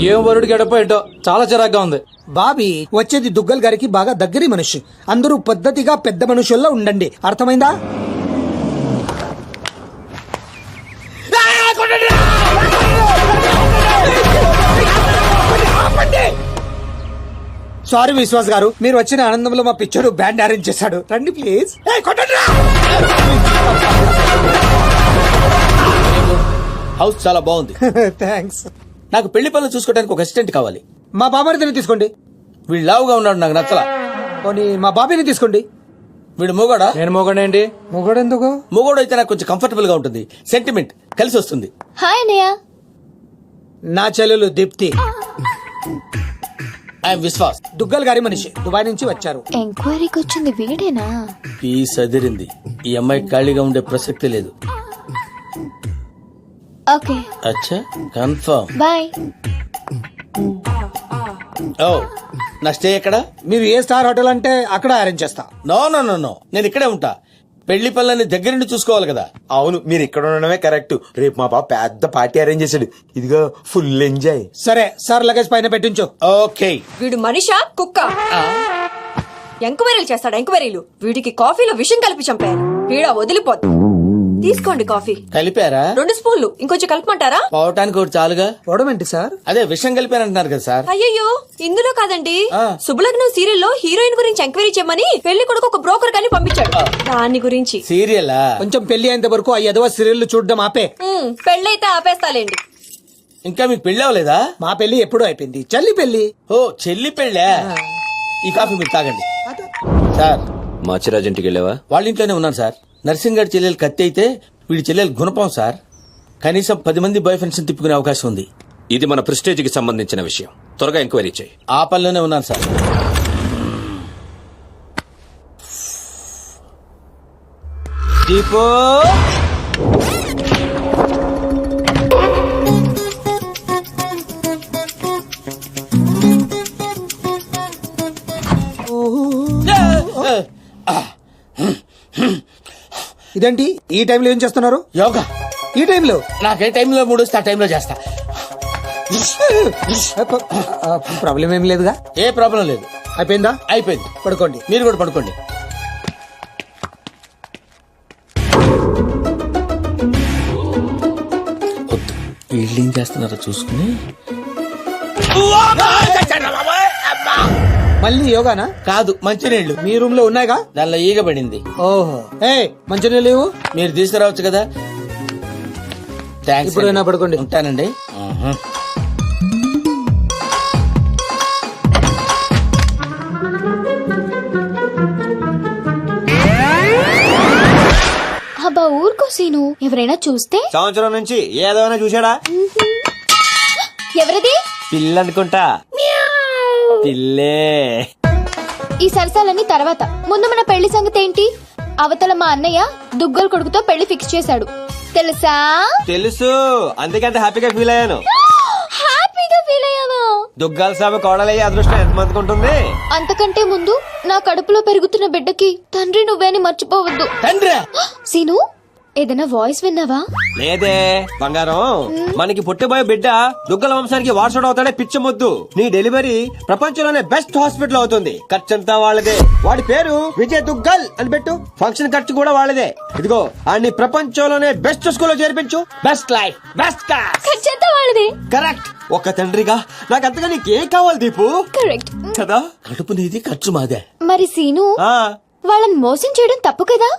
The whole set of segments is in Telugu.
ఏం వరుడు గడప ఏంటో చాలా చిరాగ్గా ఉంది. బాబీ వచ్చేది దుగ్గల్ గారికి బాగా దగ్గరి మనిషి. అందరూ పద్ధతిగా పెద్ద మనుషుల్లో ఉండండి, అర్థమైందా? సారీ విశ్వాస్ గారు, మీరు వచ్చిన ఆనందంలో మా పిచ్చోడు బ్యాండ్ అరేంజ్ చేశాడు. రండి ప్లీజ్. హౌస్ చాలా బాగుంది. థ్యాంక్స్. నాకు పెళ్లి పనులు చూసుకోవడానికి ఒక అసిస్టెంట్ కావాలి. మా బాబారిని తీసుకోండి. వీడు లావుగా ఉన్నాడు, నాకు నచ్చలా. పోనీ మా బాబీని తీసుకోండి. వీడు మూగోడా? నేను మొగడేంటి? మొగడెందుకు? మూగోడు అయితే నాకు కొంచెం కంఫర్టబుల్ గా ఉంటుంది, సెంటిమెంట్ కలిసి వస్తుంది. హాయ్ అన్నయ్య. నా చెల్లెలు దీప్తి. ఐఎమ్ విశ్వాస్, దుగ్గల్ గారి మనిషి, దుబాయ్ నుంచి వచ్చారు. ఎంక్వైరీకి వచ్చింది వీడేనా? పీస్ అదిరింది. ఈ అమ్మాయి ఖాళీగా ఉండే ప్రసక్తి లేదు. ఓకే అచ్చా, కన్ఫర్మ్. బాయ్. ఓ, నా స్టే ఎక్కడ? మీరు ఏ స్టార్ హోటల్ అంటే అక్కడ అరేంజ్ చేస్తా. నో నో నో నో, నేను ఇక్కడే ఉంటా. పెళ్లి పనులని దగ్గర నుండి చూసుకోవాలి కదా. అవును, మీరు ఇక్కడ ఉండడమే కరెక్ట్. రేపు మా బాబు పెద్ద పార్టీ అరేంజ్ చేశాడు. ఇదిగో ఫుల్ ఎంజాయ్. సరే సార్, లగేజ్ పైన పెట్టించు. ఓకే. వీడు మనిషా కుక్క? ఎంక్వైరీలు చేస్తాడు ఎంక్వైరీలు. వీడికి కాఫీలో విషం కలిపి చంపారు. వీడ వదిలిపోద్దు. తీసుకోండి కాఫీ. కలిపారా? 2 స్పూన్లు. ఇంకొంచెం కలపమంటారా? పోవటానికి ఒకటి చాలుగా. పోవడమేంటి సార్? అదే విషయం కలిపారంటున్నారు కదా సార్. అయ్యయ్యో, ఇందులో కాదండి. ఆ. శుభలగ్నం సీరియల్ లో హీరోయిన్ గురించి ఎంక్వైరీ చేయమని పెళ్లి కొడుకు ఒక బ్రోకర్ గాని పంపించాడు. దాని గురించి. సీరియలా? కొంచెం పెళ్లి అయ్యేంత వరకు ఆ ఎదవ సీరియల్ చూడడం ఆపే. పెళ్ళైతే ఆపేస్తాలేండి. ఇంకా మీకు పెళ్లి అవ్వలేదా? మా పెళ్లి ఎప్పుడూ అయిపోయింది. చెల్లి పెళ్లి. ఓ, చెల్లి పెళ్ళా? ఈ కాఫీ మీరు తాగండి. సార్, మాచిరాజ్ ఇంటికి వెళ్ళావా? వాళ్ళ ఇంట్లోనే ఉన్నాను సార్. నర్సింగ్ గారి చెల్లెలు కత్తి అయితే వీడి చెల్లెలు గుణపం సార్. కనీసం 10 మంది బాయ్ ఫ్రెండ్స్ తిప్పుకునే అవకాశం ఉంది. ఇది మన ప్రెస్టేజ్ కి సంబంధించిన విషయం. త్వరగా ఎంక్వైరీ చేయి. ఆ పనిలోనే ఉన్నాను సార్. దీపో, ఇదేంటి ఈ టైంలో ఏం చేస్తున్నారు? యోగా. ఈ టైంలో? నాకే టైంలో మూడు వస్తే ఆ టైంలో చేస్తా. ప్రాబ్లం ఏం లేదుగా? ఏ ప్రాబ్లం లేదు. అయిపోయిందా? అయిపోయింది. పడుకోండి. మీరు కూడా పడుకోండి. వద్దు, వీళ్ళు ఏం చేస్తున్నారో చూసుకుని. మళ్ళీ యోగానా? కాదు, మంచినీళ్ళు. మీ రూమ్ లో ఉన్నాయిగా? దానిలో ఈగ పడింది. ఓహో. ఏ మంచినీళ్ళు లేవు? మీరు తీసుకురావచ్చు కదా. థ్యాంక్స్. ఇప్పుడైనా పడుకోండి. ఉంటానండి. అబ్బా ఊరుకో సీను, ఎవరైనా చూస్తే? సంవత్సరం నుంచి ఏదైనా చూసాడా? ఎవరిది? పిల్ల అనుకుంటా. పిల్లే. ఈ సరసాలన్నీ తర్వాత. ముందు మన పెళ్లి సంగతి ఏంటి? అవతల మా అన్నయ్య దుగ్గల్ కొడుకుతో పెళ్లి ఫిక్స్ చేశాడు, తెలుసా? తెలుసు, అందుకంత హ్యాపీగా ఫీల్ అయ్యాను. హ్యాపీగా ఫీల్ అయ్యావా? దుగ్గాల సాబ కోడలయ్యే అదృష్టం ఎంత మందుకుంటుంది. అంతకంటే ముందు నా కడుపులో పెరుగుతున్న బిడ్డకి తండ్రి నువ్వే అని మర్చిపోవద్దు. తండ్రి? సీను, ఏదైనా వాయిస్ విన్నావా? లేదే బంగారం, మనకి పుట్టబోయే బిడ్డ దుగ్గల వంశానికి వారసుడు అవుతాడే పిచ్చమొద్దు. నీ డెలివరీ ప్రపంచంలోనే బెస్ట్ హాస్పిటల్ అవుతుంది. ఖర్చంతా వాళ్ళదే. వాడి పేరు విజయ్ దుగ్గల్ అని పెట్టు. ఫంక్షన్ ఖర్చు కూడా వాళ్ళదే. ఇదిగో అన్ని ప్రపంచంలోనే బెస్ట్ స్కూల్లో చేర్పించు. Best life, best class. ఖర్చంతా వాళ్ళదే. కరెక్ట్. ఒక తండ్రిగా నాకు అంతగా నీకేం కావాలి దీపు? కరెక్ట్ కదా. కడుపు నీది, ఖర్చు మాదే. మరి సీను, ఆ వాళ్ళని మోసం చేయడం తప్పు కదా?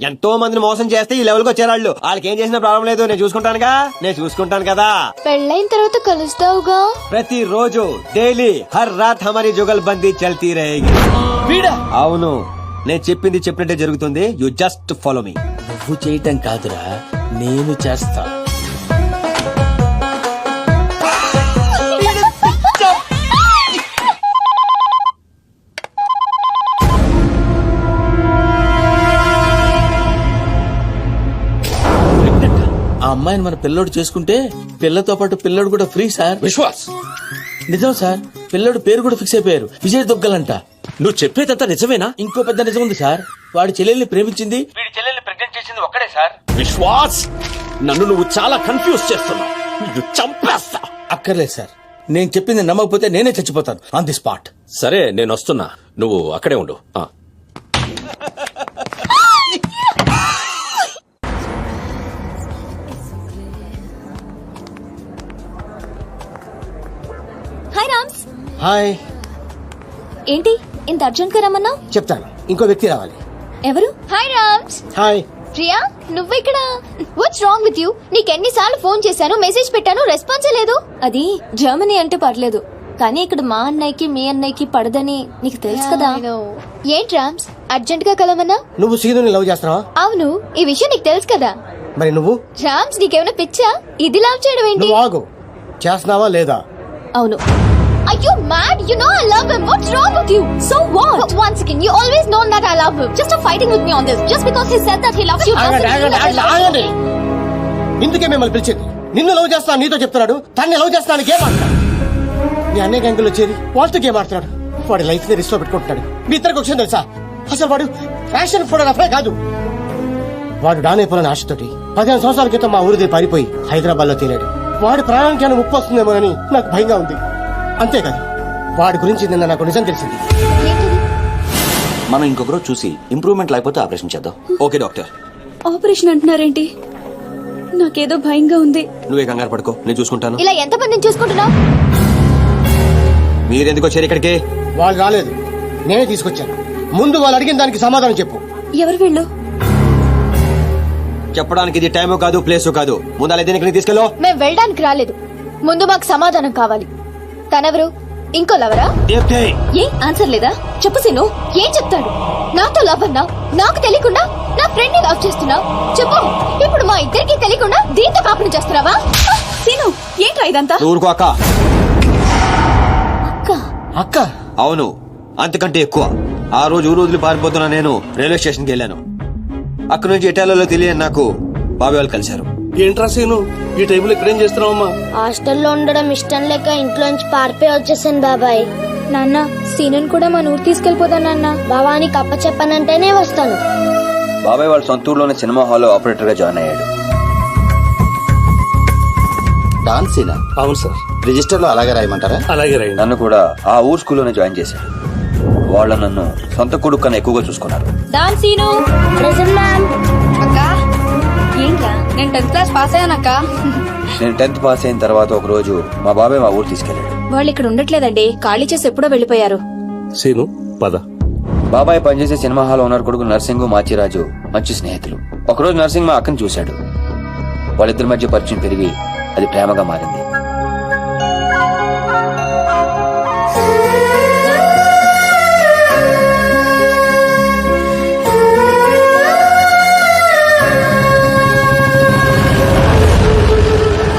ఎంతో మందిని మోసం చేస్తే ఈ లెవెల్ కి వచ్చారాళ్ళు. వాళ్ళకి ఏం చేసినా ప్రాబ్లం లేదు. నేను చూసుకుంటాను కదా. పెళ్ళైన తర్వాత కలుస్తావుగా? ప్రతిరోజు డైలీ హర్ రాత్ హమారీ జుగల్ బందీ చల్తీ రహేగి. వీడా? అవును, నేను చెప్పింది చెప్పినట్టే జరుగుతుంది. You just follow me. నువ్వు చేయటం కాదురా, నేను చేస్తా. ఆ అమ్మాయిని మన పిల్లోడు చేసుకుంటే పిల్లతో పాటు పిల్లోడు కూడా ఫ్రీ సార్. విశ్వాస్, నిజం సార్. పిల్లోడు పేరు కూడా ఫిక్స్ అయిపోయారు, విజయ్ దుగ్గలంట. నువ్వు చెప్పేదంతా నిజమేనా? ఇంకో పెద్ద నిజం ఉంది సార్. వాడి చెల్లెల్ని ప్రేమించింది, వీడి చెల్లెల్ని ప్రెగ్నెంట్ చేసింది ఒక్కడే సార్. విశ్వాస్, నన్ను నువ్వు చాలా కన్ఫ్యూజ్ చేస్తున్నావు. నిన్ను చంపేస్తా. అక్కర్లేదు సార్, నేను చెప్పింది నమ్మకపోతే నేనే చచ్చిపోతాను ఆన్ ది స్పాట్. సరే నేను వస్తున్నా, నువ్వు అక్కడే ఉండు. హాయ్ రామ్స్. హాయ్. ఏంటి ఇంత అర్జెంట్ గా రమ్మన్నా? చెప్తాను, ఇంకో వ్యక్తి రావాలి. ఎవరు? హాయ్ రామ్స్. హాయ్. ప్రియా నువ్వు ఇక్కడ? What's wrong with you? నీకెన్నిసార్లు ఫోన్ చేశాను, మెసేజ్ పెట్టాను, రెస్పాన్సే లేదు. అది జర్మనీ అంటే పర్లేదు, కానీ ఇక్కడ మా అన్నయ్యకి మీ అన్నయ్యకి పడదని నీకు తెలుసు కదా. ఏంటి రామ్స్ అర్జెంట్ గా కలవన్నా? నువ్వు సీనుని లవ్ చేస్తున్నావా? అవును, ఈ విషయం నీకు తెలుసు కదా. మరి నువ్వు? రామ్స్ నీకేమైనా పిచ్చా? ఇది లవ్ చేయడం ఏంటి? నువ్వు ఆగు. చేస్తున్నావా లేదా? అవును. Are you mad? You know I love him. What's wrong with you? So what? Once again, you always known that I love him. Just stop fighting with me on this. Just because he said that he loves you doesn't mean that I love him. ఇందుకే మిమ్మల్ని పిలిచేది. నిన్ను లవ్ చేస్తాను నీతో చెప్తున్నాడు, తన్ని లవ్ చేస్తాను గేమ్ ఆడుతున్నాడు. మీ అన్నయ్య గంగులు వచ్చేది వాళ్ళతో గేమ్ ఆడుతున్నాడు. వాడి లైఫ్ ని రిస్క్ లో పెట్టుకుంటున్నాడు. మీ ఇద్దరికి వచ్చింది తెలుసా? అసలు వాడు ఫ్యాషన్ ఫోటోగ్రాఫరే కాదు. వాడు డానైపోయిన ఆశతోటి 15 సంవత్సరాల క్రితం మా ఊరిది పారిపోయి హైదరాబాద్ లో తేలాడు. వాడి ప్రాణానికి ఏమైనా ముప్పు వస్తుందేమో అని నాకు భయంగా ఉంది. అంతేకాదు వాడి గురించి నిన్న నాకు నిజం తెలిసింది. మనం ఇంకొక రోజు చూసి ఇంప్రూవ్మెంట్ లేకపోతే ఆపరేషన్ చేద్దాం. Okay doctor. ఆపరేషన్ అంటున్నారేంటి? నాకేదో భయంగా ఉంది. నువ్వే కంగారు పడుకో, నేను చూసుకుంటాను. ఇలా ఎంత మందిని చూసుకుంటున్నావు? మీరెందుకు వచ్చారు ఇక్కడికి? వాళ్ళు రాలేదు, నేనే తీసుకొచ్చాను. ముందు వాళ్ళు అడిగిన దానికి సమాధానం చెప్పు. ఎవరు వీళ్ళు? చెప్పడానికి ఇది టైము కాదు, ప్లేసు కాదు. ముందు అలా దీనికి తీసుకెళ్ళో. మేము వెళ్ళడానికి రాలేదు, ముందు మాకు సమాధానం కావాలి. తనెవరు? ఇంకో లవరా? ఏ ఆన్సర్ లేదా? చెప్పు సీను. ఏం చెప్తాడు? నాతో లవ్ అన్నా, నాకు తెలియకుండా నా ఫ్రెండ్ ని లవ్ చేస్తున్నావు. చెప్పు. ఇప్పుడు మా ఇద్దరికి తెలియకుండా దీంతో కాపురం చేస్తున్నావా? సీను ఏంట్రా ఇదంతా? ఊరుకో అక్క. అక్క? అక్క? అవును, అంతకంటే ఎక్కువ. ఆ రోజు ఊరు వదిలి పారిపోతున్నా నేను రైల్వే స్టేషన్కి వెళ్ళాను. అక్కడి నుంచి ఇటాలియాలో తెలియని నాకు బాబాయ్ వాళ్ళు కలిశారు. ఏంట్రా సీను ఈ టైంలో ఇక్కడేం చేస్తున్నావమ్మా? హాస్టల్లో ఉండడం ఇష్టం లేక ఇంట్లోంచి పారిపోయి వచ్చేసాను బాబాయ్. నాన్న సీనుని కూడా మన ఊరు తీసుకెళ్లిపోతా నాన్న. బాబాని కప్ప చెప్పనంటేనే వస్తాను. బాబాయ్ వాళ్ళ సొంత ఊర్లోనే సినిమా హాల్లో ఆపరేటర్ గా జాయిన్ అయ్యాడు. డాన్సీనా? అవును సార్. రిజిస్టర్ లో అలాగే రాయమంటారా? అలాగే రాయండి. నన్ను కూడా ఆ ఊరు స్కూల్లోనే జాయిన్ చేశాడు. వాళ్ళ నన్ను సొంత కొడుకు కన్నా ఎక్కువగా చూసుకున్నారు. డాన్ సీను. Present ma'am. అక్క ఏంట్రా? నేను 10th క్లాస్ పాస్ అయ్యానక్క. నేను 10th పాస్ అయిన తర్వాత ఒక రోజు మా బాబాయ్ మా ఊరు తీసుకెళ్లాడు. వాళ్ళు ఇక్కడ ఉండట్లేదండి, ఖాళీ చేసి ఎప్పుడో వెళ్లిపోయారు. సీను పద. బాబాయ్ పనిచేసే సినిమా హాల్ ఓనర్ కొడుకు నర్సింగ్ మాచిరాజు మంచి స్నేహితులు. ఒకరోజు నర్సింగ్ మా అక్కను చూశాడు. వాళ్ళిద్దరి మధ్య పరిచయం పెరిగి అది ప్రేమగా మారింది.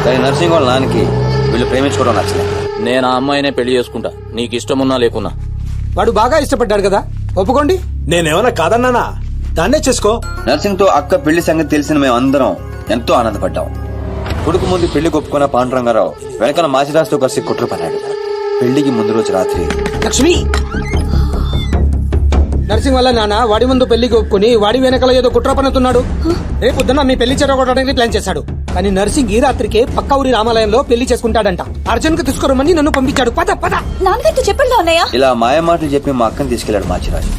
కానీ నర్సింగ్ వాళ్ళ నాన్నకి వీళ్ళు ప్రేమించుకోవడం నచ్చలేదు. నేను ఆ అమ్మాయినే పెళ్లి చేసుకుంటా, నీకు ఇష్టమున్నా లేకున్నా. వాడు బాగా ఇష్టపడ్డాడు కదా, ఒప్పుకోండి. నేనేమన్నా కాదన్నానా? దాన్నే చేసుకో. నర్సింగ్ తో అక్క పెళ్లి సంగతి తెలిసిన మేము అందరం ఎంతో ఆనందపడ్డాం. కొడుకు ముందు పెళ్లి ఒప్పుకున్న పాండురంగారావు వెనకాల మాచిరాజుతో కలిసి కుట్ర పన్నాడు. పెళ్లికి ముందు రోజు రాత్రి లక్ష్మి. నర్సింగ్ వల్ల నాన్న వాడి ముందు పెళ్లికి ఒప్పుకుని వాడి వెనకాల ఏదో కుట్ర పన్నుతున్నాడు. రేపొద్దున మీ పెళ్లి చెడగొట్టడానికి ప్లాన్ చేశాడు. కానీ నర్సింగ్ ఈ రాత్రికే పక్క ఊరి రామాలయంలో పెళ్లి చేసుకుంటాడంట. అర్జున్ కు తీసుకురమని నన్ను పంపించాడు. పద పద. నాన్నగారితో చెప్పండి అన్నయ్య. ఇలా మాయమాటలు చెప్పి మా అక్కని తీసుకెళ్లాడు మాచిరాజు.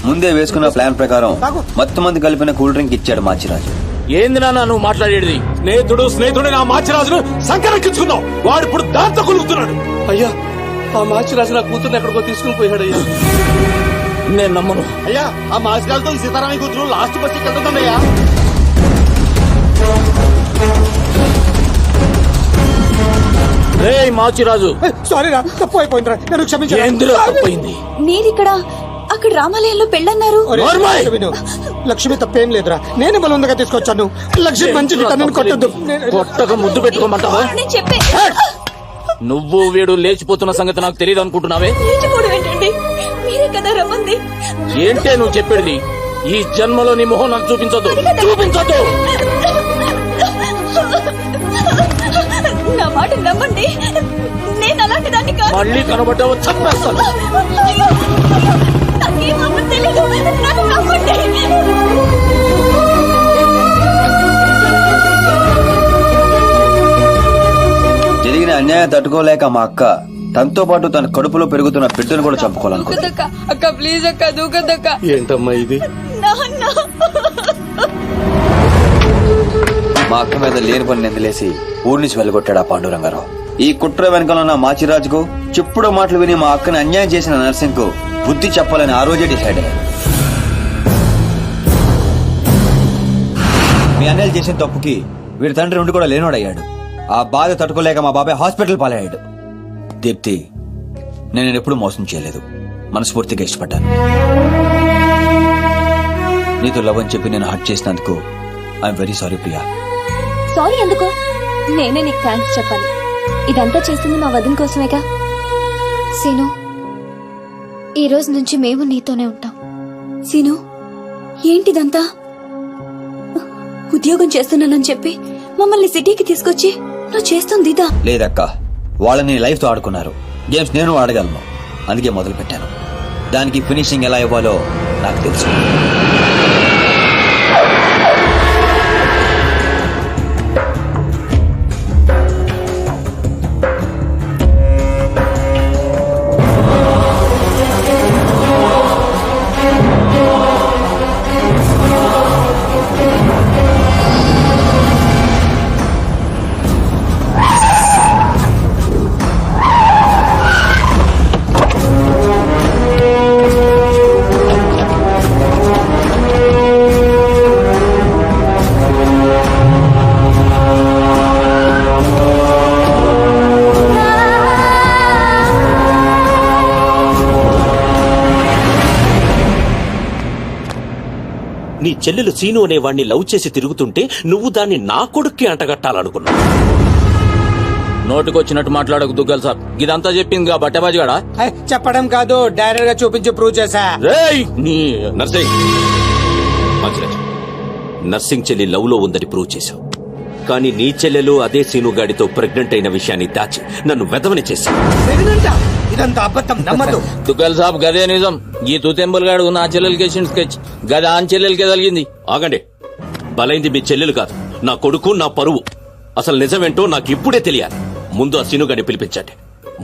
ముందే వేసుకున్న ప్లాన్ ప్రకారం మొత్తం మంది కలిపిన కూల్ డ్రింక్ ఇచ్చాడు మాచిరాజు. ఏంది నాన్న నువ్వు మాట్లాడేది? స్నేహితుడు నా మాచిరాజును సంకరెక్కించుకున్నావు. వాడు ఇప్పుడు దాంతో కొలుగుతున్నాడు. అయ్యా ఆ మాచిరాజు నా కూతుర్ని ఎక్కడికో తీసుకుని పోయాడు. అయ్యా నేను నమ్మను. అయ్యా ఆ మాచిరాజుతో ఈ సీతారామయ్య కూతురు లాస్ట్ బస్ వెళ్తుందయ్యా. రే మాచిరాజు, సారీ రా, తప్పు అయిపోయిందిరా, నన్ను క్షమించు. ఏందిరా తప్పైంది? మీరిక్కడ అక్కడ రామాలయంలో పెళ్ళన్నారు. విను, లక్ష్మి తప్పేం లేదురా, నేనే బలవంతంగా తీసుకొచ్చాను. లక్ష్మి మంచిది, తనని కొట్టద్దు. కొట్టక ముద్దు పెట్టుకోమంటావా? నేను చెప్పే నువ్వు వీడు లేచిపోతున్న సంగతి నాకు తెలియదు అనుకుంటున్నావే? లేచిపోవడం ఏంటండి? మీరే కదా రమ్మంది. ఏంటే నువ్వు చెప్పేది? ఈ జన్మలో నీ మొహం నాకు చూపించొద్దు, చూపించొద్దు. నా మాట నమ్మండి, నేను అలాంటి దాన్ని కాదు. మళ్ళీ కనబడ్డావు చంపేస్తాను. నాకేమన్నా తెలీదు, నన్ను నమ్మండి. జరిగిన అన్యాయం తట్టుకోలేక మా అక్క తనతో పాటు తన కడుపులో పెరుగుతున్న బిడ్డను కూడా చంపుకోవాలనుకుంది. అక్క ప్లీజ్ అక్క దూకదక్క. ఏంటమ్మా ఇది? మా అక్క మీద లేని పని నిందలేసి ఊరి నుంచి వెళ్ళగొట్టాడు ఆ పాండురంగారావు. ఈ కుట్ర వెనకాల ఉన్న మాచిరాజుకు చెప్పుడు మాటలు విని మా అక్కని అన్యాయం చేసిన నర్సింగ్ కు బుద్ధి చెప్పాలని ఆ రోజే డిసైడ్ అయ్యాడు. మీ అన్నయ్యలు చేసిన తప్పుకి వీడి తండ్రి ఉండి కూడా లేనోడయ్యాడు. ఆ బాధ తట్టుకోలేక మా బాబాయ్ హాస్పిటల్ పాలయ్యాడు. దీప్తి, నేను ఎప్పుడు మోసం చేయలేదు, మనస్ఫూర్తిగా ఇష్టపడ్డాను. నీతో లవ్ అని చెప్పి నేను హర్ట్ చేసినందుకు I'm very sorry Priya. Sorry ఎందుకు? నేనే నీకు థ్యాంక్స్ చెప్పాలి. ఇదంతా చేసింది మా వదిన కోసమేగా. సీను, ఈ రోజు నుంచి మేము నీతోనే ఉంటాం. సీను, ఏంటిదంతా? ఉద్యోగం చేస్తున్నానని చెప్పి మమ్మల్ని సిటీకి తీసుకొచ్చి నువ్వు చేస్తుంది ఇదా? లేదక్క, వాళ్ళని లైఫ్ తో ఆడుకున్నారు. గేమ్స్ నేను ఆడగలను, అందుకే మొదలు పెట్టాను. దానికి ఫినిషింగ్ ఎలా ఇవ్వాలో నాకు తెలుసు. నీ చెల్లెలు సీను అనే వాణ్ణి లవ్ చేసి తిరుగుతుంటే నువ్వు దాన్ని నా కొడుక్కి అంటగట్టాలనుకున్నావు. నోటికొచ్చినట్టు మాట్లాడకు దుగ్గల్ సాబ్. ఇదంతా చెప్పింది బట్టబాజిగాడా? చెప్పడం కాదు, డైరెక్ట్ గా చూపించి ప్రూవ్ చేశా. నీ నర్సింగ్ నర్సింగ్ చెల్లి లవ్ లో ఉందని ప్రూవ్ చేశావు. కానీ నీ చెల్లెలు అదే సీను గాడితో ప్రెగ్నెంట్ అయిన విషయాన్ని దాచి నన్ను వెదవని చేశావు. ఇదంతా అబద్ధం, నమ్మదు. దుగ్గల్ సాబ్ గదే నిజం. ఈ తూతెంబుల్ గాడు నా చెల్లెలకి వేసిన స్కెచ్ గది ఆన్ చెల్లెలకే తగిలింది. ఆగండి, బలైంది మీ చెల్లెలు కాదు, నా కొడుకు, నా పరువు. అసలు నిజమేంటో నాకు ఇప్పుడే తెలియాలి. ముందు ఆ సీను గాడిని పిలిపించండి,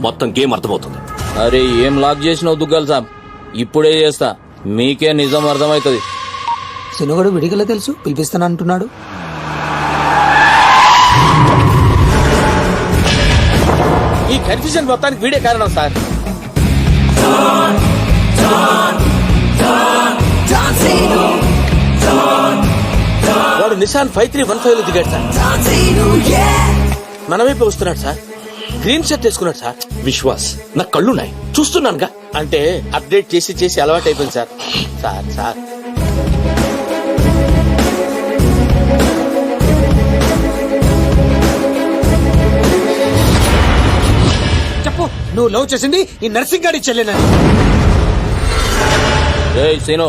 మొత్తం గేమ్ అర్థమవుతుంది. అరే ఏం లాక్ చేసినావు దుగ్గల్ సాబ్? ఇప్పుడే చేస్తా, మీకే నిజం అర్థమవుతుంది. సినుగడు విడిగల తెలుసు, పిలిపిస్తాను అంటున్నాడు. ఈ కన్ఫ్యూజన్ మొత్తానికి వీడే కారణం సార్. వాడు నిసాన్ 5315 లో దిగాడు సార్. మన వైపు వస్తున్నాడు సార్. గ్రీన్ షర్ట్ వేసుకున్నాడు సార్. విశ్వాస్, నా కళ్ళున్నాయి, చూస్తున్నానుగా. అంటే అప్డేట్ చేసి చేసి అలవాటు అయిపోయింది సార్. సార్ సార్ చెప్పు, నువ్వు లవ్ చేసింది ఈ నర్సింగ్ గాడి చెల్లెనని. ఏయ్ సీను,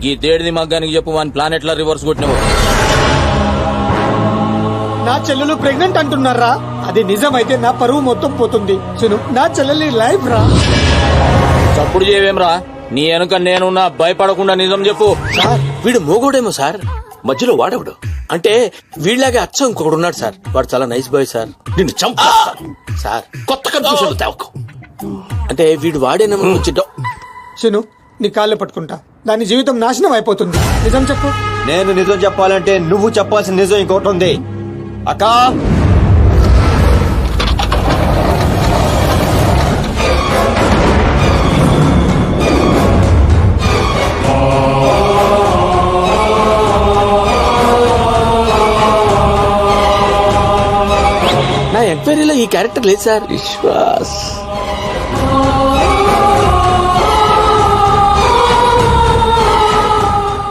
ఈ తేడిది మగ్గానికి చెప్పు, వాని ప్లాన్ ఎట్లా రివర్స్ కొట్టినావు? నా చెల్లెలు ప్రెగ్నెంట్ అంటున్నారా? అది నిజమైతే నా పరువు మొత్తం పోతుంది. సును, నా చెల్లెలి లైఫ్ రా. చప్పుడు చేయవేమ్రా, నీ వెనుక నేనున్నా, భయపడకుండా నిజం చెప్పు. సార్ వీడు మోగోడేమో సార్, మధ్యలో వాడేవాడు. అంటే వీళ్ళలాగే అచ్చం ఇంకొకడు ఉన్నాడు సార్. వాడు చాలా నైస్ బాయ్ సార్. నిన్ను చంపేస్తాను సార్. కొత్త కన్ఫ్యూజన్ తేవకు. అంటే వీడు వాడేనేమో వచ్చి సును, నీ కాళ్ళు పట్టుకుంటా, దాని జీవితం నాశనం అయిపోతుంది. నిజం చెప్పు. నేను నిజం చెప్పాలంటే నువ్వు చెప్పాల్సిన నిజం ఇంకోటి ఉంది. అక్క, నా ఎంక్వైరీలో ఈ క్యారెక్టర్ లేదు సార్. విశ్వాస్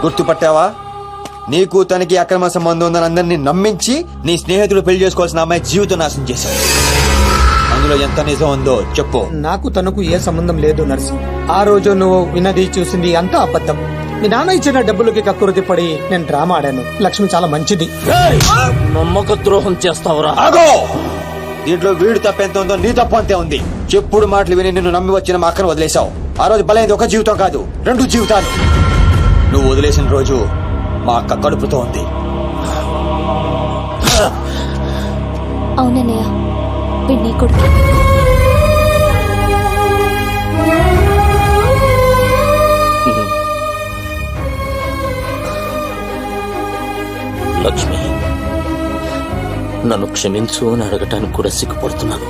గుర్తుపట్టావా? నీకు తనకి అక్రమ సంబంధం ఉందని అందరినీ నమ్మించి నీ స్నేహితుడు పెళ్లి చేసుకోవాల్సిన అమ్మాయి జీవితం నాశనం చేశావు. అందులో ఎంత నిజం ఉందో చెప్పు. నాకు తనకు ఏ సంబంధం లేదు నర్సింగ్. ఆ రోజు నువ్వు విన్నది చూసింది అంతా అబద్ధం. మీ నాన్న ఇచ్చిన డబ్బులకి కక్కురుతి పడి నేను డ్రామా ఆడాను. లక్ష్మి చాలా మంచిది. నమ్మక ద్రోహం చేస్తావురా? ఆగో! దీంట్లో వీడు తప్పెంత ఉందో నీ తప్పు అంతే ఉంది. చెప్పుడు మాటలు విని నిన్ను నమ్మి వచ్చిన మా అక్కను వదిలేశావు. ఆ రోజు బలైంది ఒక జీవితం కాదు, 2 జీవితాలు. నువ్వు వదిలేసిన రోజు మా అక్క కడుపుతో ఉంది. అవునన్నయ్య, వీడు నీ కొడుకు. లక్ష్మి, నన్ను క్షమించు అని అడగటానికి కూడా సిగ్గుపడుతున్నాను.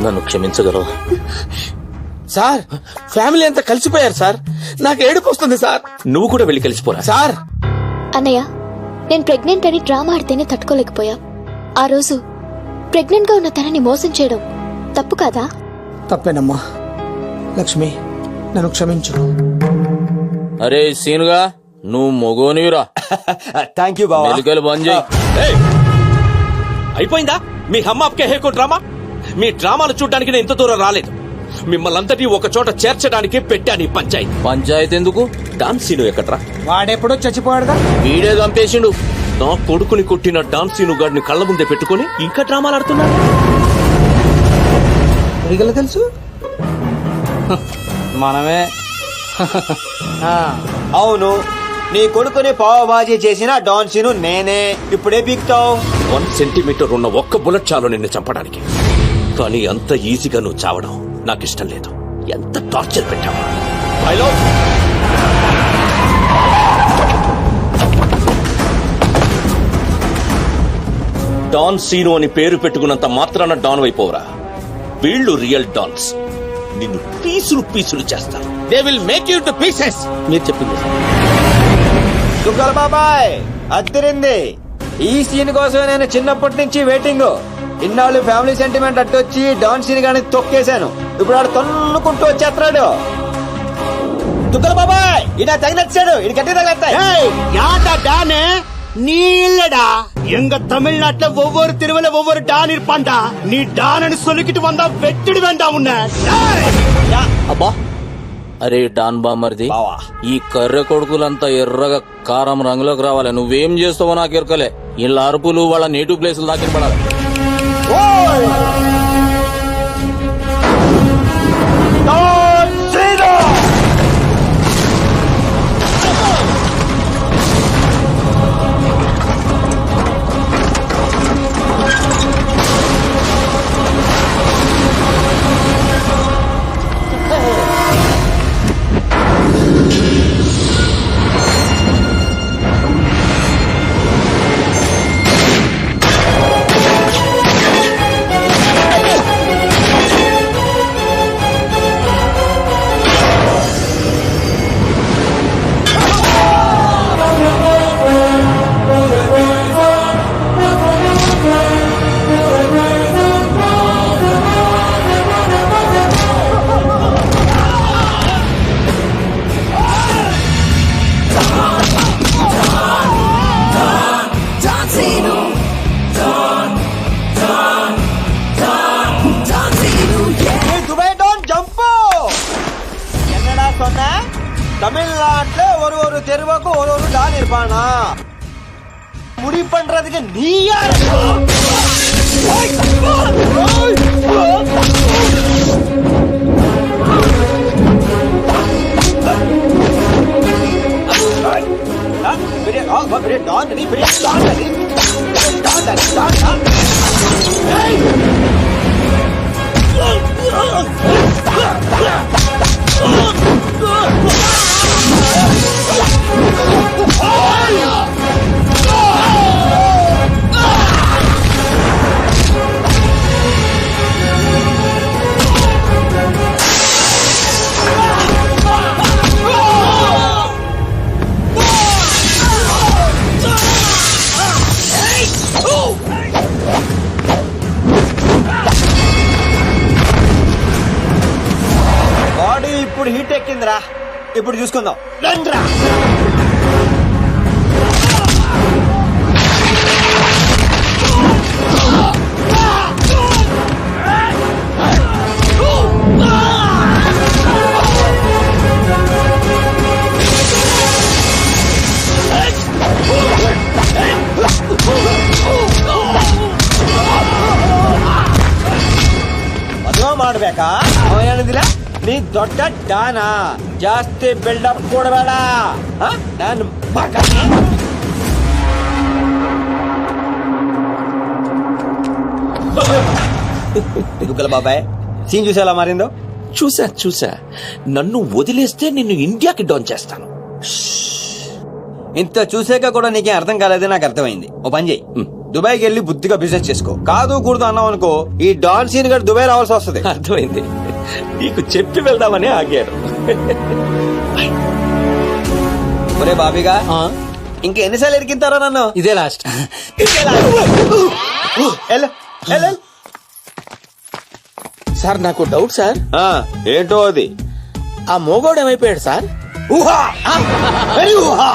నన్ను క్షమించగలవా? సార్ ఫ్యామిలీ అంతా కలిసిపోయారు సార్. నాకు ఏడుపు వస్తుంది సార్. నువ్వు కూడా వెళ్ళి కలిసిపోరా. సార్ అన్నయ్య, నేను ప్రెగ్నెంట్ అని డ్రామా ఆడితేనే తట్టుకోలేకపోయా. ఆ రోజు ప్రెగ్నెంట్ గా ఉన్న తనని మోసం చేయడం తప్పు కాదా? తప్పేనమ్మా. లక్ష్మి, నన్ను క్షమించు. అరే సీనుగా, నువ్వు మొగోనివిరా. థ్యాంక్ యూ బావా. మెలికలు బంద్ చేయి. ఏయ్! అయిపోయిందా మీ హమ్మాప్కే హేకో డ్రామా? మీ డ్రామాలు చూడడానికి నేను ఇంత దూరం రాలేదు. మిమ్మల్ని అంతటి ఒక చోట చేర్చడానికి పెట్టాను ఈ పంచాయతీ. పంచాయతీ ఎందుకు? డాన్సీను ఎక్కడ్రా? వాడెప్పుడో చచ్చిపోయాడుగా. వీడే చంపేసిండు. నా కొడుకుని కొట్టిన డాన్సీను గాడిని కళ్ళ ముందే పెట్టుకుని ఇంకా డ్రామాలు ఆడుతున్నాడు. తెలుసు మనమే. అవును, నీ కొడుకుని పావబాజీ చేసిన డాన్సీను నేనే. ఇప్పుడే పీక్తావు. 1 సెంటీమీటర్ ఉన్న ఒక్క బుల్లెట్ చాలు నిన్ను చంపడానికి. కానీ అంత ఈజీగా నువ్వు చావడం నాకిష్టం లేదు. ఎంత టార్చర్ పెట్టావా? డాన్ సీను అని పేరు పెట్టుకున్నంత మాత్రాన డాన్ అయిపోవరా? వీళ్ళు రియల్ డాన్స్. నిన్ను పీసులు పీసులు చేస్తారు. They will make you to pieces. మీరు చెప్పింది దుగ్గల బాబాయ్ అద్దరింది. ఈ సీన్ కోసం నేను చిన్నప్పటి నుంచి వెయిటింగ్. ఇన్నాళ్ళు ఫ్యామిలీ సెంటిమెంట్ అట్టొచ్చి డాన్ సీన్ గాని తొక్కేశాను. ఇప్పుడు ఆడు తన్నుకుంటూ వచ్చేస్తున్నాడు. దుగ్గల బాబాయ్ ఈయన తగినచ్చాడు. ఇది గట్టి తగిలేస్తాయి. நீ இல்லடா, எங்க தமிழ்நாட்டுல ஒவ்வொரு திருவிழா ஒவ்வொரு டான் இருப்பான்டா. நீ டான்னு சொல்லிக்கிட்டு வந்தா வெட்டிடு வேண்டாம் உன்ன. అబ్బా, అరే డాన్ బామర్ది, బావా. ఈ కర్రె కొడుకులంతా ఎర్రగా కారం రంగులోకి రావాలి. నువ్వేం చేస్తావో నాకు ఎరకలే. ఇలా అరుపులు వాళ్ళ నేటివ్ ప్లేసులు దాకా పడాలి. தமிழ்நாட்டுல ஒரு தெருவுக்கு ஒரு டான் இருப்பானா? முடி பண்றதுக்கு நீ யாரு? பெரிய டான் நீ, பெரிய டான் நீ. బాడీ ఇప్పుడు హీట్ ఎక్కిందిరా. ఇప్పుడు చూసుకుందాం. రండ్రా. ಮದುವೆ ಮಾಡ್ಬೇಕಾ? ಅವ ಹೇಳಿದಿಲ್ಲ ನೀ ದೊಡ್ಡ ಡಾನ, ಜಾಸ್ತಿ ಬಿಲ್ಡಪ್ ಕೊಡಬೇಡ. ನಾನು ಮಗ దుగ్గల బాబాయ్ సీన్ చూసి ఎలా మారిందో. చూసా నన్ను వదిలేస్తే నిన్ను ఇండియాకి డౌన్ చేస్తాను. ఇంత చూసాక కూడా నీకేం అర్థం కాలేదే నాకు అర్థమైంది. ఓ పని చేయి, దుబాయ్కి వెళ్ళి బుద్ధిగా బిజినెస్ చేసుకో. కాదు కూడదు అన్నావు అనుకో, ఈ డాన్ సీన్ గారు దుబాయ్ రావాల్సి వస్తుంది. అర్థమైంది. నీకు చెప్పి వెళ్దామని ఆగాను. ఒరే బాబీగా, ఇంకా ఎన్నిసార్లు ఎరికింతారో నన్ను. ఇదే లాస్ట్. వెళ్ళు, వెళ్ళు. సార్ నాకు డౌట్ సార్, ఏంటో అది. ఆ మోగోడు ఏమైపోయాడు సార్? ఊహా వెరీ ఊహా.